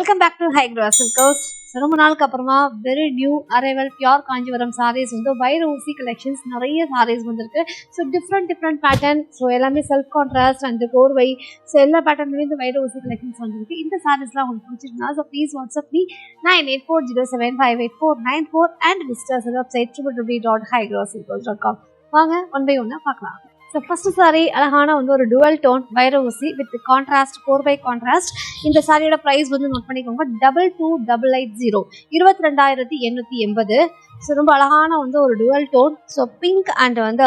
Welcome back to ஹைக்ரோ silks. ரொம்ப நாளுக்கு அப்புறமா very new arrival pure Kanchipuram sarees வந்து வைர ஊசி கலெக்ஷன்ஸ் நிறைய சாரீஸ் வந்திருக்கு. So different pattern. ஸோ எல்லாமே செல்ஃப் கான்ட்ராஸ்ட் அண்ட் கோர்வை. ஸோ எல்லா பேட்டர்ன்லேயும் இந்த வைர ஊசி கலெக்ஷன்ஸ் வந்திருக்கு. இந்த சாரீஸ்லாம் உங்களுக்கு பிடிச்சிருந்தா so please WhatsApp me 9840758494 and visit website www.hygrosilks.com. வாங்க ஒன் பை ஒன்னா பார்க்கலாம். ஸோ ஃபர்ஸ்ட் சாரீ அழகான வந்து ஒரு டுவல் டோன் வைர ஊசி வித் கான்ட்ராஸ்ட் 4x கான்ட்ராஸ்ட். இந்த சாரியோட ப்ரைஸ் வந்து நோட் பண்ணிக்கோங்க 22880 22,880. ஸோ ரொம்ப அழகான வந்து ஒரு dual tone. So pink and வந்து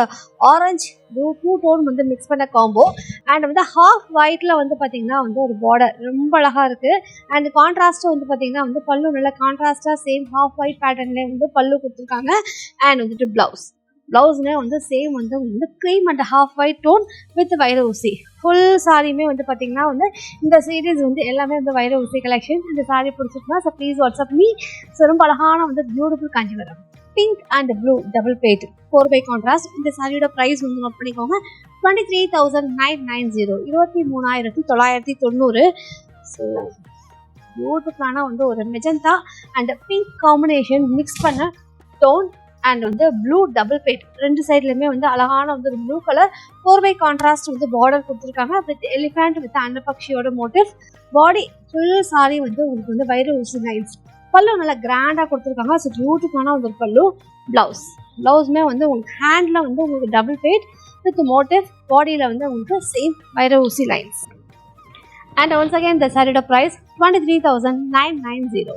ஆரஞ்சு டூ டோன் வந்து மிக்ஸ் பண்ண காம்போ. அண்ட் வந்து ஹாஃப் ஒயிட்ல வந்து பார்த்தீங்கன்னா வந்து ஒரு பார்டர் ரொம்ப அழகாக இருக்குது. அண்ட் கான்ட்ராஸ்ட்டும் வந்து பார்த்தீங்கன்னா வந்து பல்லு நல்லா கான்ட்ராஸ்டாக சேம் ஹாஃப் ஒயிட் பேட்டர்ன்லேயே வந்து பல்லு கொடுத்துருக்காங்க. அண்ட் வந்துட்டு பிளவுஸ்மே வந்து சேம் வந்து cream and half white tone with வைர ஊசி. ஃபுல் சாரியுமே வந்து பார்த்தீங்கன்னா வந்து இந்த சீரீஸ் வந்து எல்லாமே வந்து வைர ஊசி கலெக்ஷன். இந்த சாரி பிடிச்சிருக்குன்னா so please WhatsApp me. So ரொம்ப அழகான வந்து beautiful Kanchipuram pink and blue double பேட் 4x கான்ட்ராஸ்ட். இந்த சாரியோட ப்ரைஸ் வந்து நோட் பண்ணிக்கோங்க 23,990 23,990. ஸோ பியூட்டிஃபுல்லான வந்து ஒரு magenta and pink combination mix பண்ண டோன் அண்ட் வந்து ப்ளூ டபுள் பேட். ரெண்டு சைட்லையுமே வந்து அழகான வந்து ஒரு ப்ளூ கலர் 4x கான்ட்ராஸ்ட் வந்து பார்டர் கொடுத்துருக்காங்க வித் எலிஃபண்ட் வித் அன்னபக்ஷியோட மோட்டிவ். பாடி ஃபுல் சாரி வந்து உங்களுக்கு வந்து வைர ஊசி லைன்ஸ். பல்லு நல்லா கிராண்டாக கொடுத்துருக்காங்க. ஸோ பியூட்டிஃபுல்லான ஒரு பல்லு. பிளவுஸ்மே வந்து உங்களுக்கு ஹேண்டில் வந்து உங்களுக்கு டபுள் பேட் வித் மோட்டிவ். பாடியில் வந்து உங்களுக்கு சேம் வைர ஊசி லைன்ஸ். அண்ட் ஒன்ஸ் அகேன் இந்த சாரியோட price 23,990.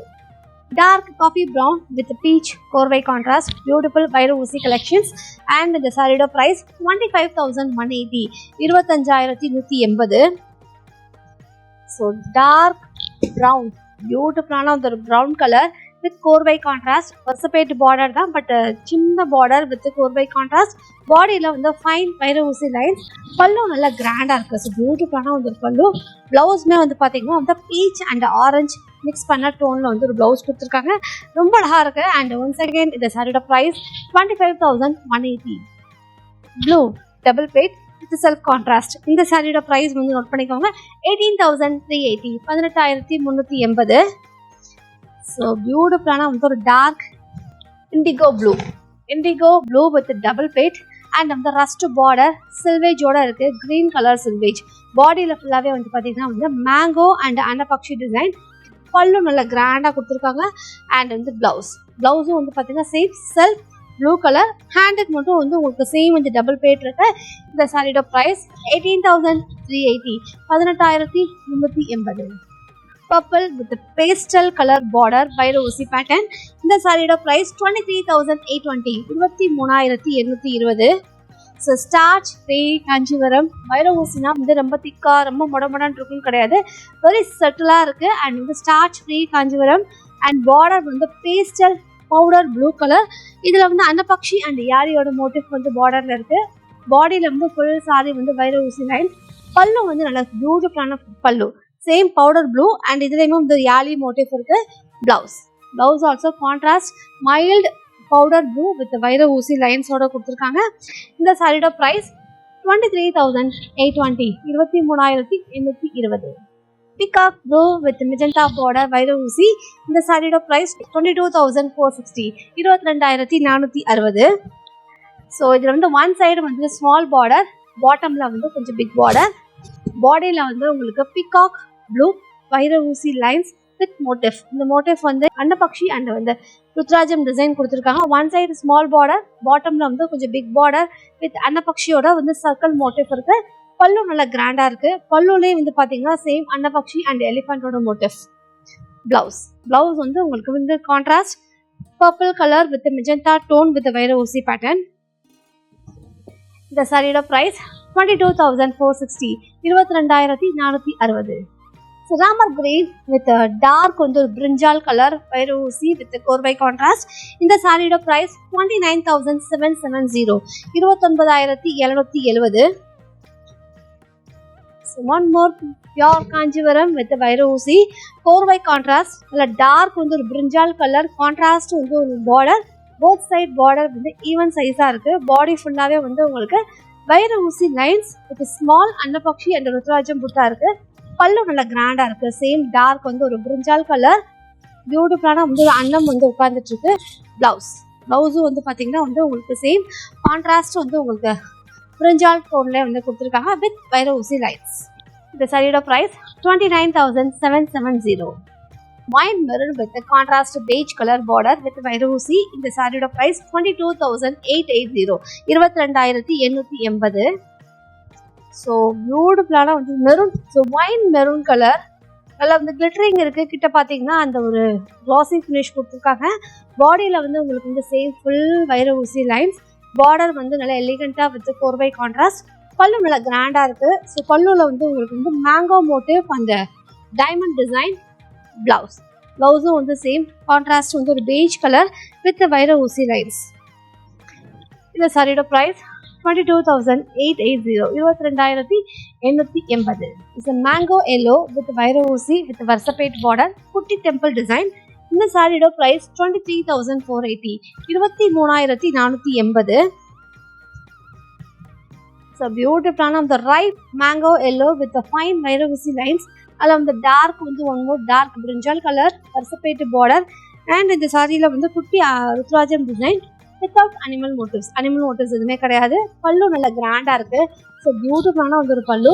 Dark coffee brown with peach 4x contrast beautiful வைர ஊசி collections. and the saree price 25,180 25,180. so dark brown beautiful ஆன ஒரு brown color with 4x contrast versatile border தான் பட் சின்ன border with 4x contrast. பாடியில் வந்து ஃபைன் வைர ஊசி லைன்ஸ். பல்லு நல்லா கிராண்டாக இருக்குது. ஸோ பியூட்டிஃபுல்லான ஒரு பல்லு. ப்ளவுஸ்மே வந்து பார்த்தீங்கன்னா வந்து பீச் அண்ட் ஆரஞ்சு மிக்ஸ் பண்ண டோனில் வந்து ஒரு ப்ளவுஸ் கொடுத்துருக்காங்க. ரொம்ப அழகாக இருக்குது. அண்ட் ஒன்ஸ் அகேன் இந்த சாரியோட ப்ரைஸ் 25,180. ப்ளூ டபுள் பேட் வித் செல்ஃப் கான்ட்ராஸ்ட். இந்த சாரியோட ப்ரைஸ் வந்து நோட் பண்ணிக்கோங்க 18,380 18,380. ஸோ பியூட்டிஃபுல்லான வந்து ஒரு dark indigo blue with double பேட் அண்ட் அந்த ரஸ்ட் பார்டர் சில்வேஜோட இருக்கு. Green colour selvage. பாடியில் ஃபுல்லாகவே வந்து பார்த்தீங்கன்னா வந்து மேங்கோ அண்ட் அன்னபக்ஷி டிசைன். பல்லு நல்லா கிராண்டாக கொடுத்துருக்காங்க. அண்ட் வந்து பிளவுஸும் வந்து பார்த்தீங்கன்னா சேம் செல்ஃப் ப்ளூ கலர். ஹேண்டுக்கு மட்டும் வந்து உங்களுக்கு சேம் வந்து டபுள் பேட் இருக்கு. இந்த சாரியோட price 18,380 18,380. Purple with pastel colour border வைர ஊசி பேட்டர்ன். இந்த சாரியோட price 23,820 23,820. So starch free Kanchipuram வைர ஊசினா வந்து ரொம்ப திக்கா ரொம்ப மொடமொடான்னு இருக்குன்னு கிடையாது. வெரி சட்டிலாக இருக்குது. அண்ட் வந்து starch free Kanchipuram. And border வந்து பேஸ்டல் பவுடர் ப்ளூ கலர். இதில் வந்து அன்னபக்ஷி அண்ட் யாரியோட மோட்டிவ் வந்து பார்டரில் இருக்குது. பாடியில் வந்து ஃபுல் சாரி வந்து வைர ஊசி லைன். பல்லு வந்து நல்லா பியூட்டிஃபுல்லான பல்லு சேம் பவுடர் ப்ளூ. அண்ட் இதுலேயுமே வந்து யாலி மோட்டிவ் இருக்குது. Blouse also contrast mild powder blue with வைர ஊசி லைன்ஸோட கொடுத்துருக்காங்க. இந்த சாரியோட price 23,820 23,820. Peacock blue with magenta border வைர ஊசி. இந்த சாரியோட ப்ரைஸ் 22,460 22,460. ஸோ இதில் வந்து ஒன் சைடு வந்து ஸ்மால் பார்டர், பாட்டமில் வந்து கொஞ்சம் பிக் பார்டர். பாடியில் வந்து உங்களுக்கு பிகாக் ப்ளூ வைர ஊசி லைன்ஸ் வித் மோட்டிவ். இந்த மோட்டிவ் வந்து அன்னபக்ஷி அண்ட் வந்து ருத்ராஜம் டிசைன் கொடுத்துருக்காங்க. ஒன் சைடு ஸ்மால் பார்டர், பாட்டமில் வந்து கொஞ்சம் பிக் பார்டர் வித் அன்னபக்ஷியோட வந்து சர்க்கிள் மோட்டிவ் இருக்கு. பல்லு நல்லா கிராண்டாக இருக்குது. பல்லுலேயே வந்து பார்த்தீங்கன்னா சேம் அன்னபக்ஷி அண்ட் எலிஃபண்டோட மோட்டிவ். பிளவுஸ் வந்து உங்களுக்கு வந்து contrast purple colour with magenta tone with வைர ஊசி பேட்டர்ன். இந்த சாரியோட price 22,460 22,460. So Ramar green with dark வந்து ஒரு பிரிஞ்சால் கலர் வைர ஊசி வித் 4x கான்ட்ராஸ்ட். இந்த சாரியோட price 29,770 29,770. So one more pure Kanchipuram with வைர ஊசி 4x கான்ட்ராஸ்ட். அதில் டார்க் வந்து ஒரு பிரிஞ்சால் கலர் கான்ட்ராஸ்ட் வந்து ஒரு பார்டர். போத் சைட் பார்டர் வந்து ஈவன் சைஸாக இருக்குது. பாடி ஃபுல்லாகவே வந்து உங்களுக்கு வைர ஊசி lines with small annapakshi and ருத்ராஜம் புட்டா இருக்கு. பல்லு நல்லா கிராண்டா இருக்கு. சேம் டார்க் வந்து ஒரு பிரிஞ்சால் கலர் பியூட்டிஃபுல்லான வந்து ஒரு அன்னம் வந்து உட்கார்ந்துட்டு இருக்கு. பிளவுஸும் வந்து பாத்தீங்கன்னா வந்து உங்களுக்கு சேம் கான்ட்ராஸ்ட் வந்து உங்களுக்கு பிரிஞ்சால் டோன்ல வந்து கொடுத்துருக்காங்க வித் வைர ஊசி லைட்ஸ். இந்த சாரியோட price 29,770. Wine maroon with a contrast beige color border with வைர ஊசி. இந்த சாரியோட பிரைஸ் 22,880. 22,880. ஸோ பியூட்டிஃபுல்லான வந்து maroon, so wine maroon colour நல்லா வந்து கிளிட்டரிங் இருக்கு. கிட்ட பார்த்தீங்கன்னா அந்த ஒரு க்ளாசி ஃபினிஷ் கொடுத்துருக்காங்க. பாடியில் வந்து உங்களுக்கு வந்து சேம் ஃபுல் வைர ஊசி லைன்ஸ். பார்டர் வந்து நல்லா எலிகண்டா வித் கோர்வை கான்ட்ராஸ்ட். பல்லு நல்லா கிராண்டா இருக்கு. ஸோ பல்லுல வந்து உங்களுக்கு வந்து மேங்கோ மோட்டிவ் அந்த டைமண்ட் டிசைன். பிளவுஸும் வந்து சேம் கான்ட்ராஸ்ட் வந்து ஒரு beige கலர் வித் வைர ஊசி லைன்ஸ். இந்த சாரியோட price 22,880. 22,880. It's mango yellow with வைர ஊசி வித் வர்சபேட் பார்டர் குட்டி டெம்பிள் டிசைன். இந்த சாரியோட பிரைஸ் 23,480. 23,480. ஸோ பியூட்டிஃபுல்லான அந்த right mango yellow with fine வைர ஊசி லைன்ஸ். அதில் வந்து டார்க் வந்து one more dark brinjal colour வர்சபேட் பார்டர். அண்ட் இந்த சாரியில் வந்து குட்டி ருத்ராஜம் டிசைன் வித்தவுட் அனிமல் மோட்டிவ்ஸ் எதுவுமே கிடையாது. பல்லு நல்லா கிராண்டாக இருக்குது. ஸோ பியூட்டிஃபுல்லான வந்து ஒரு பல்லு.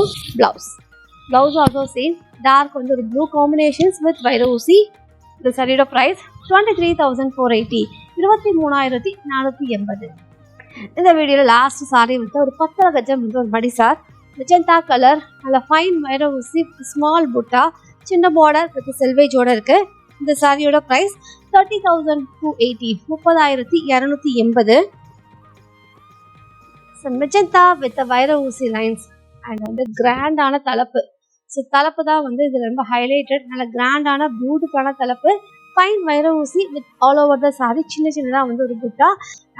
பிளவுஸ் ஆல்சோ சேம் டார்க் வந்து ஒரு ப்ளூ காம்பினேஷன்ஸ் வித் வைர ஊசி. இந்த சாரியோட ப்ரைஸ் 23,480. 23,480. இந்த வீடியோவில் லாஸ்ட் சாரி வந்து ஒரு 10 கஜம் வந்து ஒரு மடி சார் மெஜந்தா கலர் நல்ல ஃபைன் வைர ஊசி ஸ்மால் புட்டா சின்ன பார்டர் வித் செல்வேஜோட இருக்கு. இந்த சாரியோட பிரைஸ் 30,280. 30,280. மெஜந்தா வித் வைர ஊசி லைன்ஸ் அண்ட் வந்து கிராண்டான தலைப்பு. ஸோ தலைப்பு தான் வந்து இது ரொம்ப ஹைலைட்டட். நல்ல கிராண்டான பியூட்டிஃபுல்லான தலைப்பு. ஃபைன் வைர ஊசி with all over the sorry. சின்னதாக வந்து ஒரு புட்டா.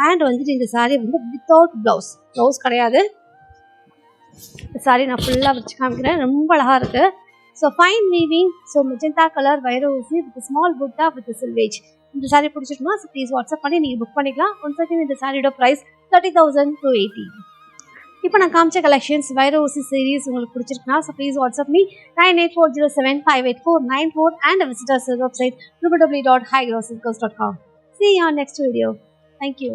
அண்ட் வந்துட்டு இந்த சாரி வந்து வித்தவுட் ப்ளவுஸ் கிடையாது. இந்த சாரி நான் ஃபுல்லாக வச்சு காமிக்கிறேன். ரொம்ப அழகாக இருக்குது. So fine weaving. So magenta colour வைர ஊசி வித் ஸ்மால் புட்டா வித் சில்வேஜ். இந்த சாரி பிடிச்சிருக்குமா? ஸோ ப்ளீஸ் வாட்ஸ்அப் பண்ணி நீங்கள் புக் பண்ணிக்கலாம். One second. இந்த சாரியோட ப்ரைஸ் 30,280. இப்போ நான் காமிச்ச கலெக்ஷன்ஸ் வைர ஊசி சீரீஸ் உங்களுக்கு பிடிச்சிருக்குன்னா so please WhatsApp me 9840758494 and visit our website www.highgrowsilkos.com. See you on next video. Thank you.